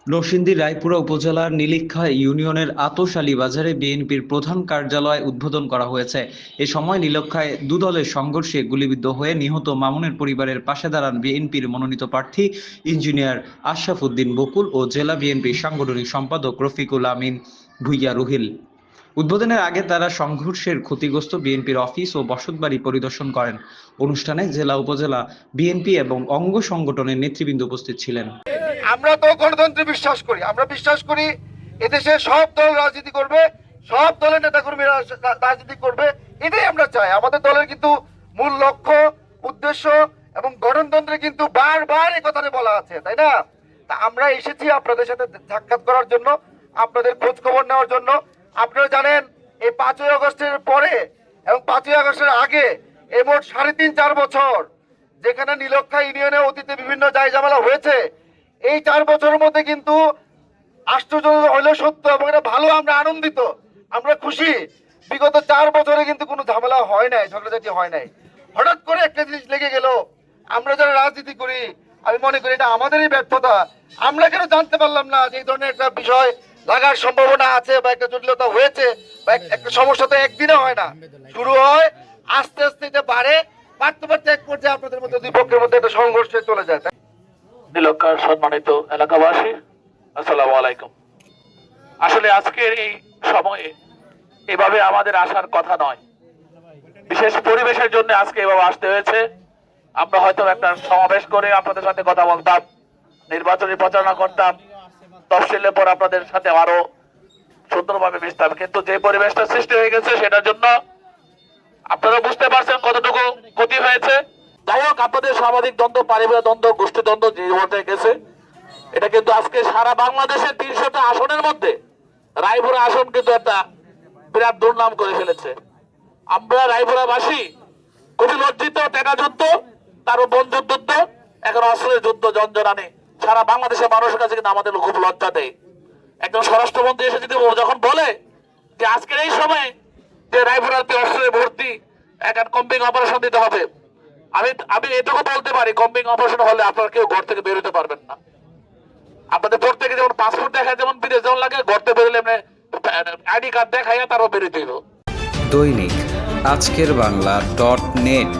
নরসিংদী রায়পুরা উপজেলার নীলিক্ষা ইউনিয়নের আতশালী বাজারে বিএনপির প্রধান কার্যালয় উদ্বোধন করা হয়েছে। এ সময় নীলক্ষায় দুদলের সংঘর্ষে গুলিবিদ্ধ হয়ে নিহত মামুনের পরিবারের পাশে দাঁড়ান বিএনপির মনোনীত প্রার্থী ইঞ্জিনিয়ার আশরাফ উদ্দিন বকুল ও জেলা বিএনপির সাংগঠনিক সম্পাদক রফিকুল আমিন ভুইয়া রুহিল। উদ্বোধনের আগে তারা সংঘর্ষের ক্ষতিগ্রস্ত বিএনপির অফিস ও বসতবাড়ি পরিদর্শন করেন। অনুষ্ঠানে জেলা উপজেলা বিএনপি এবং অঙ্গ সংগঠনের নেতৃবৃন্দ উপস্থিত ছিলেন। আমরা তো গণতন্ত্রে বিশ্বাস করি, আমরা বিশ্বাস করি এদেশে সব দল রাজনীতি করবে, সব দলের নেতাকর্মীরা রাজনীতি করবে, এটাই আমরা চাই। আমাদের দলের কিন্তু মূল লক্ষ্য, উদ্দেশ্য এবং গণতন্ত্রে কিন্তু বারবার এই কথাটা বলা আছে, তাই না? তা আমরা এসেছি আপনাদের সাথে সাক্ষাৎ করার জন্য, আপনাদের খোঁজ খবর নেওয়ার জন্য। আপনারা জানেন এই 5ই আগস্টের পরে এবং 5ই আগস্টের আগে এই মোট 3.5-4 বছর যেখানে নীলক্ষা ইউনিয়নে অতীতে বিভিন্ন জায়জামেলা হয়েছে, এই 4 বছরের মধ্যে কিন্তু আশ্চর্য হলেও সত্য এবং এটা ভালো, আমরা আনন্দিত, আমরা খুশি। বিগত 4 বছরে কিন্তু কোনো ঝামেলা হয় নাই, ঝগড়াঝাটি হয় নাই। হঠাৎ করে একটা জিনিস লেগে গেল। আমরা যারা রাজনীতি করি, আমি মনে করি এটা আমাদেরই ব্যর্থতা। আমরা কেন জানতে পারলাম না যে এই ধরনের একটা বিষয় লাগার সম্ভাবনা আছে বা একটা জটিলতা হয়েছে বা একটা সমস্যা তো একদিনে হয় না, শুরু হয় আস্তে আস্তে, এটা বাড়ে, বাড়তে বাড়তে এক পর্যায়ে আপনাদের মধ্যে দুই পক্ষের মধ্যে একটা সংঘর্ষে চলে যায়। নীলক্ষার সম্মানিত এলাকাবাসী, আসসালামু আলাইকুম। আসলে আজকের এই সময়ে এভাবে আমাদের আসার কথা নয়, বিশেষ পরিবেশের জন্য আজকে এভাবে আসতে হয়েছে। আমরা হয়তো একটা সমাবেশ করে আপনাদের সাথে কথা বলতাম, নির্বাচনী প্রচারণা করতাম, তফসিলের পর আপনাদের সাথে আরো সুন্দরভাবে মিশতাম, কিন্তু যে পরিবেশটা সৃষ্টি হয়ে গেছে সেটার জন্য আপনারা বুঝতে পারছেন কতটুকু ক্ষতি হয়েছে। যাই হোক, আপনাদের সামাজিক দ্বন্দ্ব, পারিবারিক দ্বন্দ্ব, গোষ্ঠী দ্বন্দ্ব যে হতে গেছে, এটা কিন্তু আজকে সারা বাংলাদেশের 300টা আসনের মধ্যে রায়পুরা আসন কিন্তু একটা বিরাট দুর্নাম করে ফেলেছে। আমরা রায়পুরাবাসী খুবই লজ্জিত। টেকা যুদ্ধ, তারও বন্ধুর যুদ্ধ, এখন অস্ত্রের যুদ্ধ, জঞ্জনানি সারা বাংলাদেশের মানুষের কাছে কিন্তু আমাদের খুব লজ্জা দেয়। একজন স্বরাষ্ট্রমন্ত্রী এসে যদি যখন বলে যে আজকের এই সময় যে রায়পুরাতে অস্ত্রে ভর্তি, এখন কম্বিং অপারেশন দিতে হবে, আমি এটুকু বলতে পারি, কম্বিং অপারেশন হলে আপনারা কেউ ঘর থেকে বেরোতে পারবেন না। আপনাদের প্রত্যেকে যেমন পাসপোর্ট দেখায়, যেমন বিদেশ যেমন লাগে, ঘর থেকে বেরোলে আইডি কার্ড দেখাইয়া তারও বেরোতে হইব। দৈনিক আজকের বাংলা .net